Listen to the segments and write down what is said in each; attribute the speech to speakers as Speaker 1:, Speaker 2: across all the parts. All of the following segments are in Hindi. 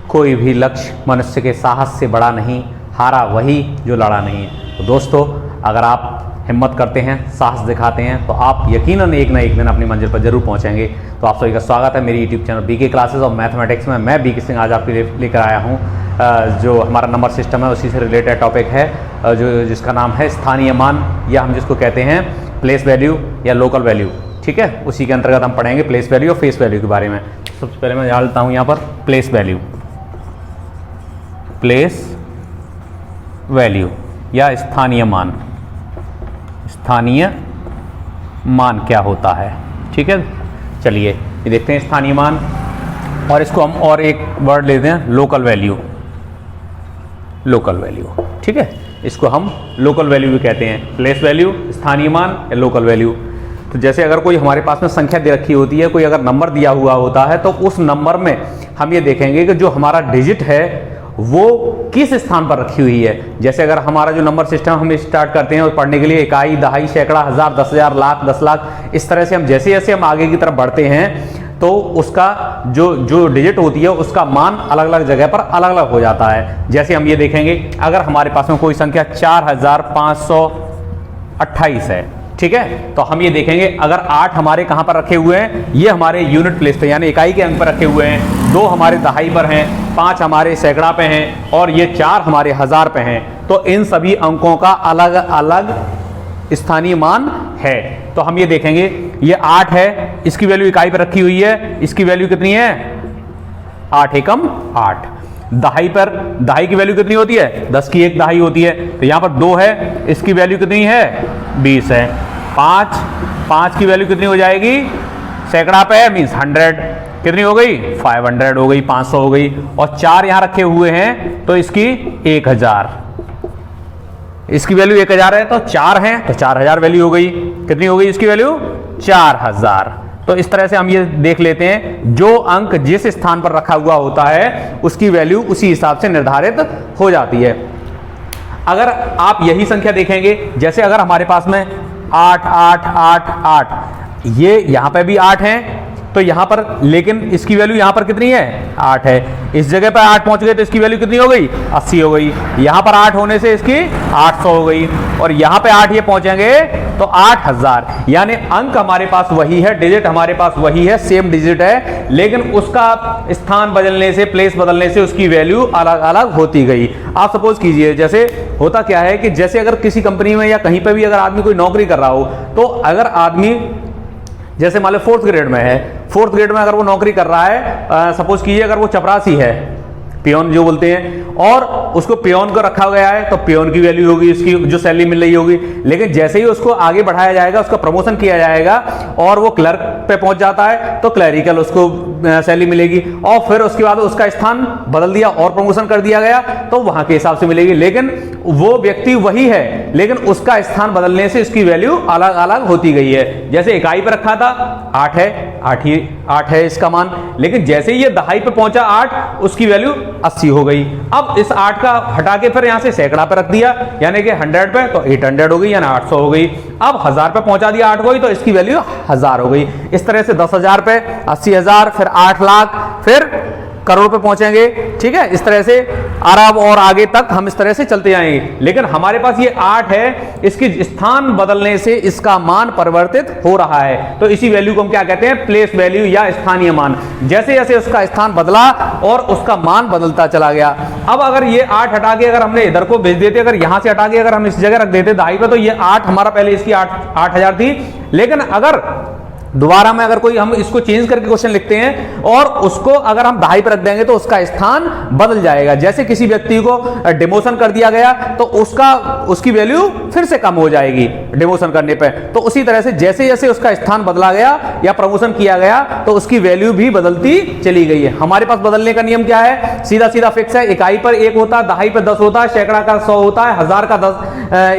Speaker 1: कोई भी लक्ष्य मनुष्य के साहस से बड़ा नहीं, हारा वही जो लड़ा नहीं है। तो दोस्तों, अगर आप हिम्मत करते हैं, साहस दिखाते हैं, तो आप यकीनन एक ना एक दिन अपनी मंजिल पर जरूर पहुंचेंगे। तो आप सभी का स्वागत है मेरी यूट्यूब चैनल बीके क्लासेस और मैथमेटिक्स में। मैं बीके सिंह आज आपके लिए लेकर आया हूं जो हमारा नंबर सिस्टम है उसी से रिलेटेड टॉपिक है, जो जिसका नाम है स्थानीय मान, या हम जिसको कहते हैं प्लेस वैल्यू या लोकल वैल्यू। ठीक है, उसी के अंतर्गत हम पढ़ेंगे प्लेस वैल्यू और फेस वैल्यू के बारे में। सबसे पहले मैं डालता हूँ यहाँ पर प्लेस वैल्यू। प्लेस वैल्यू या स्थानीय मान। स्थानीय मान क्या होता है? ठीक है, चलिए ये देखते हैं स्थानीय मान, और इसको हम और एक वर्ड लेते हैं लोकल वैल्यू। लोकल वैल्यू, ठीक है, इसको हम लोकल वैल्यू भी कहते हैं। प्लेस वैल्यू, स्थानीय मान या लोकल वैल्यू। तो जैसे अगर कोई हमारे पास में संख्या दे रखी होती है, कोई अगर नंबर दिया हुआ होता है, तो उस नंबर में हम ये देखेंगे कि जो हमारा डिजिट है वो किस स्थान पर रखी हुई है। जैसे अगर हमारा जो नंबर सिस्टम हम स्टार्ट करते हैं और पढ़ने के लिए इकाई, दहाई, सैकड़ा, हजार, 10,000, लाख, 10 लाख, इस तरह से हम जैसे जैसे हम आगे की तरफ बढ़ते हैं तो उसका जो डिजिट होती है उसका मान अलग अलग जगह पर अलग अलग हो जाता है। जैसे हम ये देखेंगे, अगर हमारे पास में कोई संख्या 4528 है, ठीक है, तो हम ये देखेंगे अगर 8 हमारे कहां पर रखे हुए हैं, ये हमारे यूनिट प्लेस पे यानी इकाई के अंक पर रखे हुए हैं, 2 हमारे दहाई पर हैं, 5 हमारे सैकड़ा पे हैं और ये 4 हमारे हजार पे हैं, तो इन सभी अंकों का अलग अलग स्थानीय मान है। तो हम ये देखेंगे, ये 8 है, इसकी वैल्यू इकाई पर रखी हुई है, इसकी वैल्यू कितनी है? 8 एकम 8। दहाई पर, दहाई की वैल्यू कितनी होती है? 10 की 1 दहाई होती है, तो यहां पर 2 है, इसकी वैल्यू कितनी है? 20 है। 5 की वैल्यू कितनी हो जाएगी? सैकड़ा पे है मीन्स 100, कितनी हो गई? 500 हो गई, 500 हो गई, और 4 यहां रखे हुए हैं तो इसकी 1000, इसकी वैल्यू 1000 है, तो 4 है तो 4000 वैल्यू हो गई। कितनी हो गई इसकी वैल्यू? 4000। तो इस तरह से हम ये देख लेते हैं, जो अंक जिस स्थान पर रखा हुआ होता है उसकी वैल्यू उसी हिसाब से निर्धारित हो जाती है। अगर आप यही संख्या देखेंगे, जैसे अगर हमारे पास में 8 8 8 8, ये यहां पे भी 8 है, तो यहां पर लेकिन इसकी वैल्यू यहां पर कितनी है? 8 है। इस जगह पर 8 पहुंच गए तो इसकी वैल्यू कितनी हो गई? 80 हो गई। यहां पर 8 होने से इसकी 800 हो गई, और यहां पे 8 ये पहुंचेंगे तो 8000। यानी अंक हमारे पास वही है, डिजिट हमारे पास वही है, सेम डिजिट है, लेकिन उसका स्थान बदलने से, प्लेस बदलने से उसकी वैल्यू अलग अलग होती गई। आप सपोज कीजिए, जैसे होता क्या है कि जैसे अगर किसी कंपनी में या कहीं पे भी अगर आदमी कोई नौकरी कर रहा हो, तो अगर आदमी जैसे मान लो 4th ग्रेड में है, 4th ग्रेड में अगर वो नौकरी कर रहा है, सपोज कीजिए अगर वो चपरासी है, पियोन जो बोलते हैं, और उसको पियोन को रखा गया है, तो पियोन की वैल्यू होगी, इसकी जो सैलरी मिल रही होगी। लेकिन जैसे ही उसको आगे बढ़ाया जाएगा, उसका प्रमोशन किया जाएगा और वो क्लर्क पे पहुंच जाता है, तो क्लरिकल उसको सैलरी मिलेगी, और फिर उसके बाद उसका स्थान बदल दिया और प्रमोशन कर दिया गया तो वहां के हिसाब से मिलेगी। लेकिन वो व्यक्ति वही है, लेकिन उसका स्थान बदलने से उसकी वैल्यू अलग अलग होती गई है। जैसे इकाई पर रखा था 8 है, 8 है इसका मान, लेकिन जैसे ही ये दहाई पे पहुंचा 8, उसकी वैल्यू 80 हो गई। अब इस 8 का हटा के फिर यहां से सैकड़ा पे रख दिया, यानी कि 100 पे, तो 800 हो गई, यानी 800 हो गई। अब 1000 पे पहुंचा दिया 8 को ही, तो इसकी वैल्यू 1000 हो गई। इस तरह से 10,000 पे 80,000, फिर 8 लाख, फिर करोड़ पे पहुंचेंगे। ठीक है, इस तरह से अरब और आगे तक हम इस तरह से चलते जाएंगे। लेकिन हमारे पास ये 8 है, इसकी स्थान बदलने से इसका मान परिवर्तित हो रहा है, तो इसी वैल्यू को हम क्या कहते हैं? प्लेस वैल्यू या स्थानीय मान। जैसे जैसे उसका स्थान बदला और उसका मान बदलता चला गया। अब अगर ये 8 हटा के अगर हमने इधर को भेज देते, अगर यहां से हटा के अगर हम इस जगह रख देते दहाई पे, तो ये 8 हमारा पहले इसकी 8000 थी। लेकिन अगर दोबारा में अगर कोई हम इसको चेंज करके क्वेश्चन लिखते हैं और उसको अगर हम दहाई पर रख देंगे तो उसका स्थान बदल जाएगा। जैसे किसी व्यक्ति को डिमोशन कर दिया गया तो उसकी वैल्यू फिर से कम हो जाएगी डिमोशन करने पे। तो उसी तरह से जैसे जैसे उसका स्थान बदला गया या प्रमोशन किया गया तो उसकी वैल्यू भी बदलती चली गई है। हमारे पास बदलने का नियम क्या है? सीधा सीधा फिक्स है। इकाई पर 1 होता है, दहाई पर 10 होता है, सैकड़ा का 100 होता है, हजार का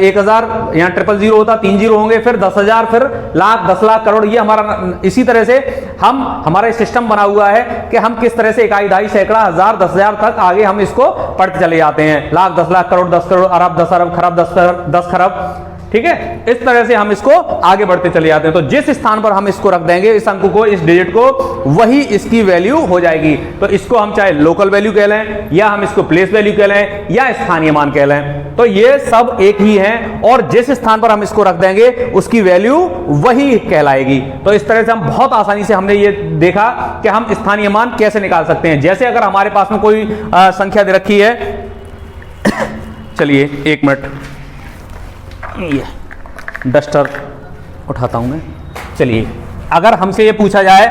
Speaker 1: 1000, यहाँ 000 होता, 3 0 होंगे, फिर 10,000, फिर लाख, 10 लाख, करोड़। ये हमारा इसी तरह से हमारा सिस्टम बना हुआ है कि हम किस तरह से इकाई, दहाई, सैकड़ा, हजार, 10,000 तक आगे हम इसको पढ़ते चले जाते हैं। लाख, 10 लाख, करोड़, 10 करोड़, अरब, 10 अरब, खरब, 10 खरब। ठीक है, इस तरह से हम इसको आगे बढ़ते चले जाते हैं। तो जिस स्थान पर हम इसको रख देंगे, इस अंक को, इस डिजिट को, वही इसकी वैल्यू हो जाएगी। तो इसको हम चाहे लोकल वैल्यू कह लें, या हम इसको प्लेस वैल्यू कह लें, या स्थानीय मान कह लें, तो ये सब एक ही है, और जिस स्थान पर हम इसको रख देंगे उसकी वैल्यू वही कहलाएगी। तो इस तरह से हम बहुत आसानी से हमने ये देखा कि हम स्थानीय मान कैसे निकाल सकते हैं। जैसे अगर हमारे पास में कोई संख्या दे रखी है, चलिए एक मिनट, ये डस्टर उठाता हूं मैं। चलिए, अगर हमसे ये पूछा जाए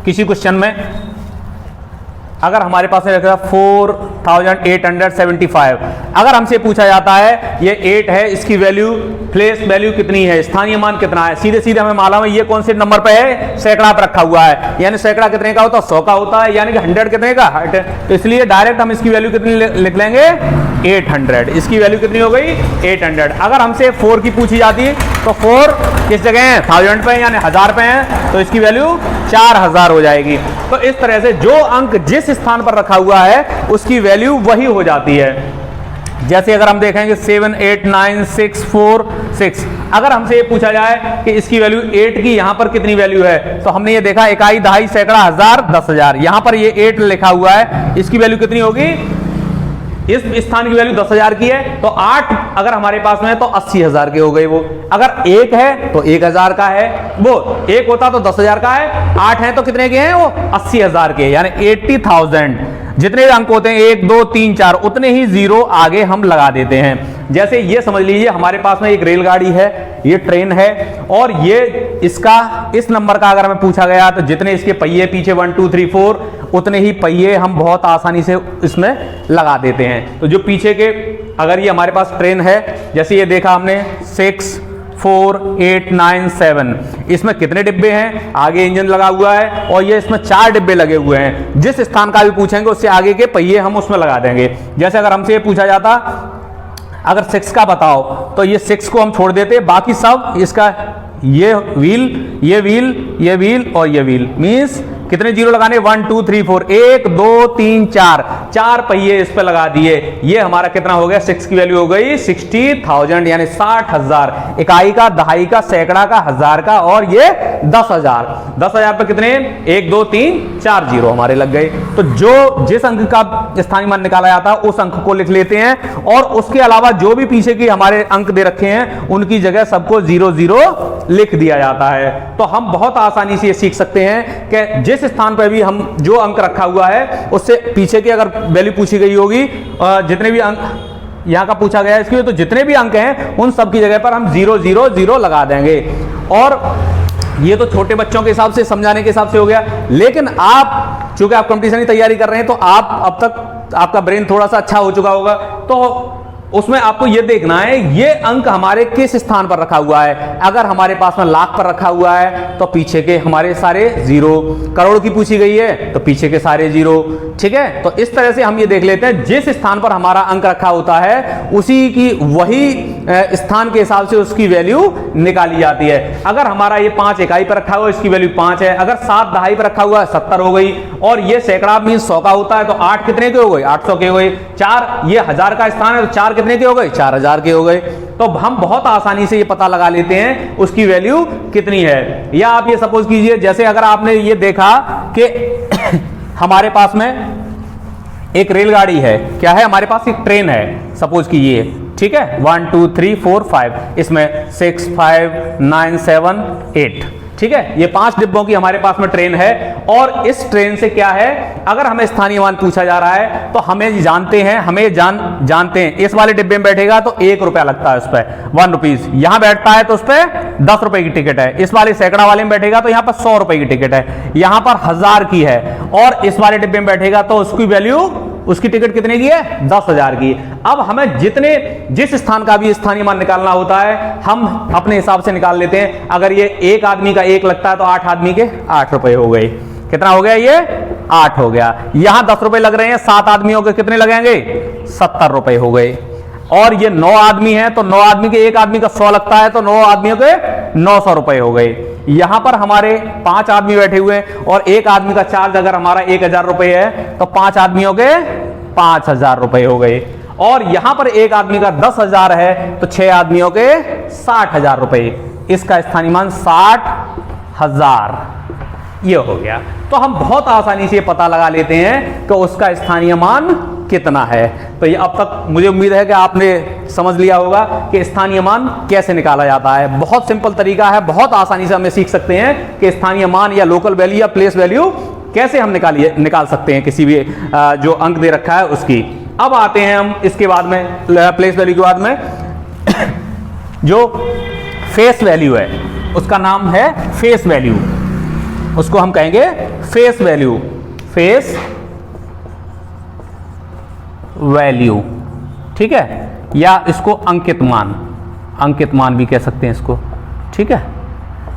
Speaker 1: किसी क्वेश्चन में, अगर हमारे पास में रखा 4875, अगर हमसे पूछा जाता है ये 8 है, इसकी वैल्यू, प्लेस वैल्यू कितनी है, स्थानीय मान कितना है, सीधे सीधे हमें मालूम है ये कौन से नंबर पे है, सैकड़ा पर रखा हुआ है, यानी सैकड़ा कितने का होता है, 100 का होता है, यानी कि 100 कितने का, तो इसलिए डायरेक्ट हम इसकी वैल्यू कितनी लिख लेंगे, 800। इसकी वैल्यू कितनी हो गई, 800। अगर हमसे 4 की पूछी जाती है तो 4 किस जगह है, 1000 पे यानी 1000 पे है, तो इसकी वैल्यू 4000 हो जाएगी। तो इस तरह से जो अंक जिस स्थान पर रखा हुआ है उसकी वैल्यू वही हो जाती है। जैसे अगर हम देखेंगे 7 8 9 6 4 6, अगर हमसे ये पूछा जाए कि इसकी वैल्यू 8 की यहां पर कितनी वैल्यू है, तो हमने ये देखा इकाई, दहाई, सैकड़ा, हजार, 10,000, यहां पर ये 8 लिखा हुआ है, इसकी वैल्यू कितनी होगी, इस स्थान की वैल्यू 10,000 की है, तो 8 अगर हमारे पास में है तो 80,000 के हो गए वो। अगर 1 है तो 1,000 का है, वो 1 होता तो 10,000 का है, 8 है तो कितने के हैं वो, 80,000 के, यानी 80,000। जितने अंक होते हैं 1 2 3 4, उतने ही जीरो आगे हम लगा देते हैं। जैसे ये समझ लीजिए हमारे पास में एक रेलगाड़ी है, ये ट्रेन है, और ये इसका, इस नंबर का अगर हमें पूछा गया तो जितने इसके पहिए पीछे 1 2 3 4, उतने ही पहिए हम बहुत आसानी से इसमें लगा देते हैं। तो जो पीछे के, अगर ये हमारे पास ट्रेन है, जैसे ये देखा हमने 6 4 8 9 7, इसमें कितने डिब्बे हैं, आगे इंजन लगा हुआ है, और ये इसमें 4 डिब्बे लगे हुए हैं। जिस स्थान का भी पूछेंगे उससे आगे के पहिए हम उसमें लगा देंगे। जैसे अगर हमसे ये पूछा जाता अगर 6 का बताओ, तो ये 6 को हम छोड़ देते, बाकी सब इसका, ये व्हील, ये व्हील, ये व्हील और ये व्हील, मीन्स कितने जीरो लगाने, 1 2 3 4, 1 2 3 4, 4 पहिए इस पे लगा दिए। ये हमारा कितना हो गया, 6 की वैल्यू हो गई 60,000, यानी 60,000। इकाई का, दहाई का, सैकड़ा का, हजार का, और ये 10,000। 10,000 पे कितने, 1 2 3 4 जीरो हमारे लग गए। तो जो जिस अंक का स्थानीय मान निकाला जाता है उस अंक को लिख लेते हैं, और उसके अलावा जो भी पीछे की हमारे अंक दे रखे हैं उनकी जगह सबको 0 0 लिख दिया जाता है। तो हम बहुत आसानी से ये सीख सकते हैं कि जिस स्थान पर भी हम जो अंक रखा हुआ है उससे पीछे की अगर वैल्यू पूछी गई होगी, जितने भी अंक यहां का पूछा गया है इसके, तो जितने भी अंक हैं उन सब की जगह पर हम 0 0 0 लगा देंगे। और ये तो छोटे बच्चों के हिसाब से, समझाने के हिसाब से हो गया, लेकिन आप चूंकि आप कंपटीशन की तैयारी कर रहे हैं तो आप अब तक आपका ब्रेन थोड़ा सा अच्छा हो चुका होगा, तो उसमें आपको यह देखना है ये अंक हमारे किस स्थान पर रखा हुआ है। अगर हमारे पास में लाख पर रखा हुआ है तो पीछे के हमारे सारे 0, करोड़ की पूछी गई है तो पीछे के सारे 0, ठीक है। तो इस तरह से हम ये देख लेते हैं जिस स्थान पर हमारा अंक रखा होता है उसी की वही स्थान के हिसाब से उसकी वैल्यू निकाली जाती है। अगर हमारा ये 5 इकाई पर रखा हुआ है, इसकी वैल्यू 5 है। अगर 7 दहाई पर रखा हुआ है, 70 हो गई। और ये सैकड़ा मीन्स 100 का होता है तो 8 कितने के हो गए, 800 के हो गए। 4 ये 1000 का स्थान है तो 4 कितने के हो गए, 4000 के हो गए। तो हम बहुत आसानी से ये पता लगा लेते हैं उसकी वैल्यू कितनी है। या आप ये सपोज कीजिए, जैसे अगर आपने ये देखा कि हमारे पास में एक रेलगाड़ी है, क्या है हमारे पास, एक ट्रेन है सपोज कीजिए, ठीक है, 1 2 3 4 5, इसमें 6 5 9 7 8, ठीक है। ये 5 डिब्बों की हमारे पास में ट्रेन है। और इस ट्रेन से क्या है, अगर हमें स्थानीय मान पूछा जा रहा है तो हमें जानते हैं, जानते हैं इस वाले डिब्बे में बैठेगा तो 1 रुपया लगता है उस पर, 1 रुपीज। यहां बैठता है तो उस पर 10 रुपए की टिकट है। इस वाले सैकड़ा वाले में बैठेगा तो यहां पर 100 रुपए की टिकट है, यहां पर 1000 की है। और इस वाले डिब्बे में बैठेगा तो उसकी वैल्यू, उसकी टिकट कितने की है, 10,000 की। अब हमें जिस स्थान का भी स्थानीय मान निकालना होता है हम अपने हिसाब से निकाल लेते हैं। अगर ये एक आदमी का 1 लगता है तो 8 आदमी के 8 रुपए हो गए। कितना हो गया, ये 8 हो गया। यहां 10 रुपए लग रहे हैं, 7 आदमियों के कितने लगेंगे, 70 रुपए हो गए। और ये 9 आदमी है तो 9 आदमी के, एक आदमी का 100 लगता है तो 9 आदमियों के 900 रुपए हो गए। यहां पर हमारे 5 आदमी बैठे हुए हैं और एक आदमी का चार्ज अगर हमारा 1000 रुपए है तो 5 आदमियों के 5000 रुपए हो गए। और यहां पर एक आदमी का 10,000 है तो 6 आदमियों के 60,000 रुपए, इसका स्थानीय मान 60,000 ये हो गया। तो हम बहुत आसानी से पता लगा लेते हैं कि उसका स्थानीय मान कितना है। तो ये अब तक मुझे उम्मीद है कि आपने समझ लिया होगा कि स्थानीय मान कैसे निकाला जाता है। बहुत सिंपल तरीका है, बहुत आसानी से हम सीख सकते हैं कि स्थानीय मान या लोकल वैल्यू या प्लेस वैल्यू कैसे हम निकाल सकते हैं किसी भी जो अंक दे रखा है उसकी। अब आते हैं हम इसके बाद में प्लेस वैल्यू के बाद में जो फेस वैल्यू है उसका नाम है फेस वैल्यू, उसको हम कहेंगे फेस वैल्यू, फेस वैल्यू, ठीक है, या इसको अंकित मान, अंकित मान भी कह सकते हैं इसको, ठीक है,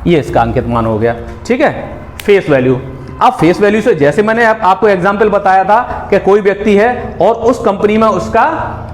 Speaker 1: ये इसका अंकित मान हो गया, ठीक है, फेस वैल्यू। अब फेस वैल्यू से जैसे मैंने आपको एग्जांपल बताया था कि कोई व्यक्ति है और उस कंपनी में उसका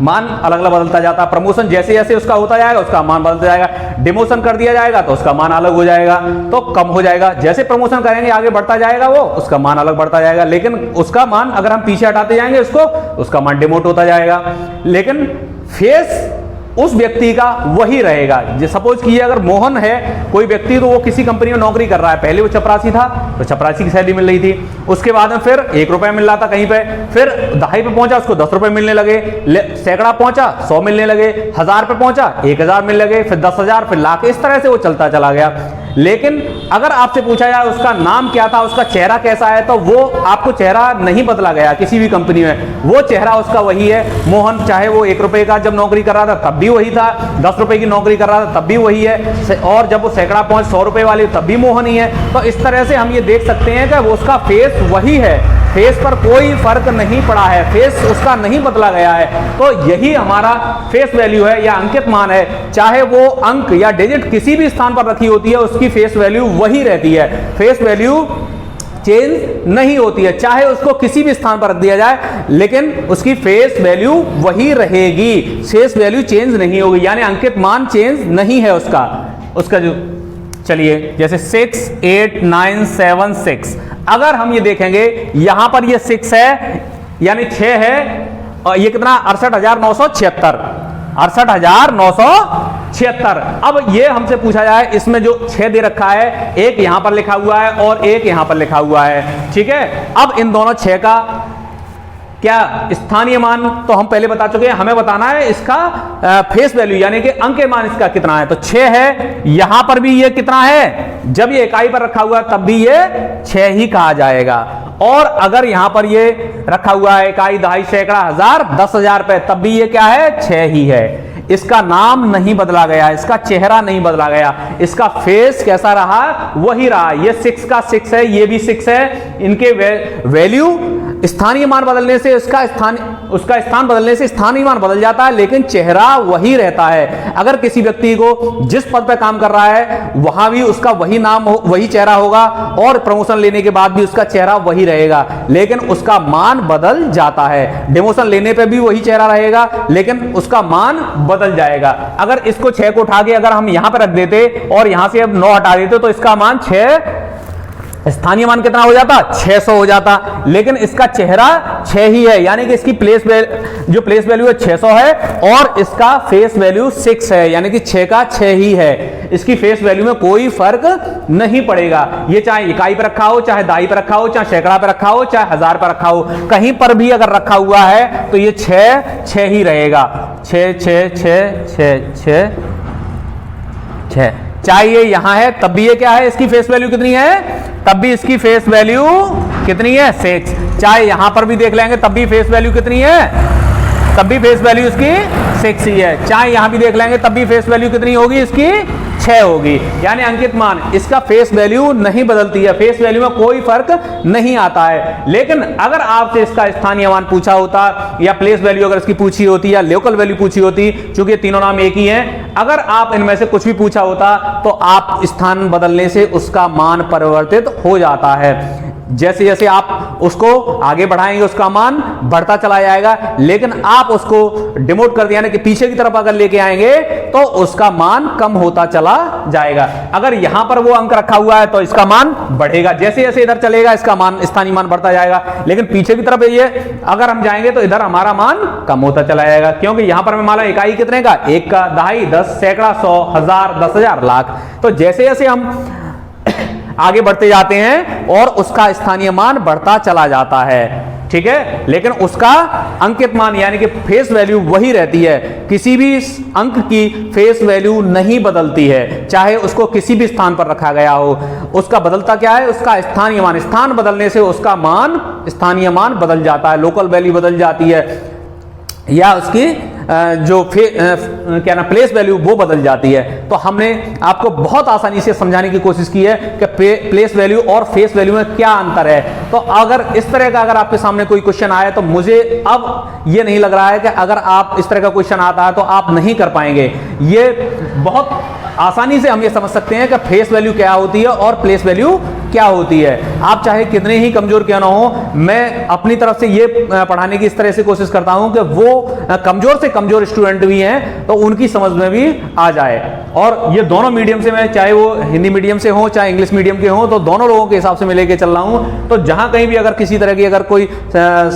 Speaker 1: मान अलग अलग बदलता जाता है, प्रमोशन जैसे जैसे उसका होता जाएगा उसका मान बदलता जाएगा, डिमोशन कर दिया जाएगा तो उसका मान अलग हो जाएगा, तो कम हो जाएगा, जैसे प्रमोशन करेंगे आगे बढ़ता जाएगा वो उसका मान अलग बढ़ता जाएगा, लेकिन उसका मान अगर हम पीछे हटाते जाएंगे उसको उसका मान डिमोट होता जाएगा। लेकिन फेस उस व्यक्ति का वही रहेगा। सपोज कीजिए अगर मोहन है कोई व्यक्ति, तो वो किसी कंपनी में नौकरी कर रहा है, पहले वो चपरासी था तो चपरासी की सैलरी मिल रही थी, उसके बाद में फिर 1 रुपया मिल रहा था कहीं पे, फिर 2.5 पे पहुंचा उसको 10 रुपए मिलने लगे, सैकड़ा पहुंचा 100 मिलने लगे, 1000 पे पहुंचा 1000 मिलने लगे, फिर 10,000, फिर लाख, इस तरह से वो चलता चला गया। लेकिन अगर आपसे पूछा जाए उसका नाम क्या था, उसका चेहरा कैसा है, तो वो आपको चेहरा नहीं बदला गया किसी भी कंपनी में, वो चेहरा उसका वही है। मोहन चाहे वो 1 रुपए का जब नौकरी कर रहा था तब भी वही था, 10 रुपए की नौकरी कर रहा था तब भी वही है, और जब वो सैकड़ा पहुंच 100 रुपए वाली तब भी मोहन ही है। तो इस तरह से हम ये देख सकते हैं कि वो उसका फेस वही है, फेस पर कोई फर्क नहीं पड़ा है, फेस उसका नहीं बदला गया है। तो यही हमारा फेस वैल्यू है या अंकित मान है, चाहे वो अंक या डिजिट किसी भी स्थान पर रखी होती है उसकी फेस वैल्यू वही रहती है, फेस वैल्यू चेंज नहीं होती है, चाहे उसको किसी भी स्थान पर रख दिया जाए लेकिन उसकी फेस वैल्यू वही रहेगी, फेस वैल्यू चेंज नहीं होगी, यानी अंकित मान चेंज नहीं है उसका जो, चलिए जैसे 6, 8, 9, 7, 6, अगर हम ये देखेंगे यहां पर ये 6 है यानी 6 है और ये कितना 68,976, 68,976। अब ये हमसे पूछा जाए इसमें जो 6 दे रखा है, एक यहां पर लिखा हुआ है और एक यहां पर लिखा हुआ है, ठीक है। अब इन दोनों 6 का क्या स्थानीय मान तो हम पहले बता चुके हैं, हमें बताना है इसका फेस वैल्यू यानी कि अंक मान इसका कितना है। तो 6 है, यहां पर भी ये कितना है, जब ये इकाई पर रखा हुआ है तब भी ये 6 ही कहा जाएगा, और अगर यहां पर ये रखा हुआ है इकाई, दहाई, सैकड़ा, 1000, 10,000 पे तब भी ये क्या है 6 ही है। इसका नाम नहीं बदला गया, इसका चेहरा नहीं बदला गया, इसका फेस कैसा रहा वही रहा। ये 6 का 6 है, ये भी 6 है, इनके वैल्यू स्थानीय मान बदलने से उसका स्थान बदलने से स्थानीय मान बदल जाता है, लेकिन चेहरा वही रहता है। अगर किसी व्यक्ति को जिस पद पर काम कर रहा है वहां भी उसका वही नाम वही चेहरा होगा और प्रमोशन लेने के बाद भी उसका चेहरा वही रहेगा, लेकिन उसका मान बदल जाता है। डिमोशन लेने पे भी वही चेहरा रहेगा लेकिन उसका मान बदल जाएगा। अगर इसको 6 को उठा के अगर हम यहां पर रख देते और यहां से अब 9 हटा देते तो इसका मान 6, स्थानीय मान कितना हो जाता 600 हो जाता, लेकिन इसका चेहरा 6 ही है, यानी कि इसकी प्लेस वैल्यू है 600 है और इसका फेस वैल्यू 6 है, यानी कि 6 का 6 ही है। इसकी फेस वैल्यू में कोई फर्क नहीं पड़ेगा, ये चाहे इकाई पर रखा हो, चाहे दाई पर रखा हो, चाहे सैकड़ा पर रखा हो, चाहे 1000 पर रखा हो, कहीं पर भी अगर रखा हुआ है तो ये 6 ही रहेगा। 6 6 6 6 6 6, चाहे ये यहां है तब भी ये क्या है, इसकी फेस वैल्यू कितनी है, तब भी इसकी फेस वैल्यू कितनी है 6, चाहे यहां पर भी देख लेंगे तब भी फेस वैल्यू कितनी है, तब भी फेस वैल्यू इसकी 6 ही है, चाहे यहां भी देख लेंगे तब भी फेस वैल्यू कितनी होगी इसकी 6 होगी। यानी अंकित मान इसका फेस वैल्यू नहीं बदलती है, फेस वैल्यू में कोई फर्क नहीं आता है। लेकिन अगर आपसे इसका स्थानीय मान पूछा होता या प्लेस वैल्यू अगर इसकी पूछी होती या लोकल वैल्यू पूछी होती, चूंकि ये तीनों नाम एक ही हैं, अगर आप इनमें से कुछ भी पूछा होता तो आप स्थान बदलने से उसका मान परिवर्तित हो जाता है। जैसे जैसे आप उसको आगे बढ़ाएंगे उसका मान बढ़ता चला जाएगा, लेकिन आप उसको डिमोट कर दिया यानी कि पीछे की तरफ अगर लेके आएंगे तो उसका मान कम होता चला जाएगा। अगर यहां पर वो अंक रखा हुआ है तो इसका मान बढ़ेगा, जैसे जैसे इधर चलेगा इसका मान स्थानीय मान बढ़ता जाएगा, लेकिन पीछे की तरफ ये अगर हम जाएंगे तो इधर हमारा मान कम होता चला जाएगा, क्योंकि यहां पर मैं मान लो इकाई कितने का, 1 का, दहाई, 10, सैकड़ा, 100, 1000, 10,000, लाख। तो जैसे जैसे हम आगे बढ़ते जाते हैं और उसका स्थानीय मान बढ़ता चला जाता है, ठीक है, लेकिन उसका अंकित मान यानी कि फेस वैल्यू वही रहती है। किसी भी अंक की फेस वैल्यू नहीं बदलती है, चाहे उसको किसी भी स्थान पर रखा गया हो। उसका बदलता क्या है, उसका स्थानीय मान। स्थान बदलने से उसका मान, स्थानीय मान बदल जाता है, लोकल वैल्यू बदल जाती है, या उसकी जो क्या ना प्लेस वैल्यू वो बदल जाती है। तो हमने आपको बहुत आसानी से समझाने की कोशिश की है कि प्लेस वैल्यू और फेस वैल्यू में क्या अंतर है। तो अगर इस तरह का अगर आपके सामने कोई क्वेश्चन आए तो मुझे अब ये नहीं लग रहा है कि अगर आप इस तरह का क्वेश्चन आता है तो आप नहीं कर पाएंगे। ये बहुत आसानी से हम ये समझ सकते हैं कि फेस वैल्यू क्या होती है और प्लेस वैल्यू क्या होती है। आप चाहे कितने ही कमजोर क्यों ना हो, मैं अपनी तरफ से ये पढ़ाने की इस तरह से कोशिश करता हूं कि वो कमजोर से कमजोर स्टूडेंट भी हैं तो उनकी समझ में भी आ जाए। और ये दोनों मीडियम से, मैं चाहे वो हिंदी मीडियम से हो चाहे इंग्लिश मीडियम के हो, तो दोनों लोगों के हिसाब से मैं लेके चल रहा हूं। तो जहां कहीं भी अगर किसी तरह की अगर कोई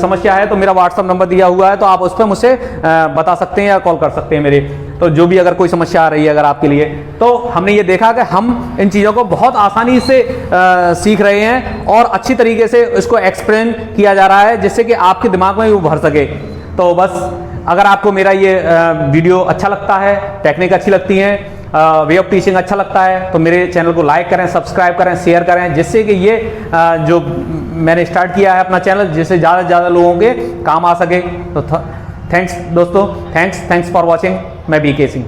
Speaker 1: समस्या है तो मेरा व्हाट्सएप नंबर दिया हुआ है, तो आप उस पर मुझसे बता सकते हैं या कॉल कर सकते हैं मेरे। तो जो भी अगर कोई समस्या आ रही है अगर आपके लिए, तो हमने ये देखा कि हम इन चीज़ों को बहुत आसानी से सीख रहे हैं और अच्छी तरीके से इसको एक्सप्लेन किया जा रहा है जिससे कि आपके दिमाग में भी भर सके। तो बस अगर आपको मेरा ये वीडियो अच्छा लगता है, टेक्निक अच्छी लगती है, वे ऑफ टीचिंग अच्छा लगता है, तो मेरे चैनल को लाइक करें, सब्सक्राइब करें, शेयर करें, जिससे कि ये जो मैंने स्टार्ट किया है अपना चैनल, जिससे ज़्यादा से ज़्यादा लोगों के काम आ सके। तो थैंक्स दोस्तों, थैंक्स फॉर वॉचिंग। मैं बीके सिंह।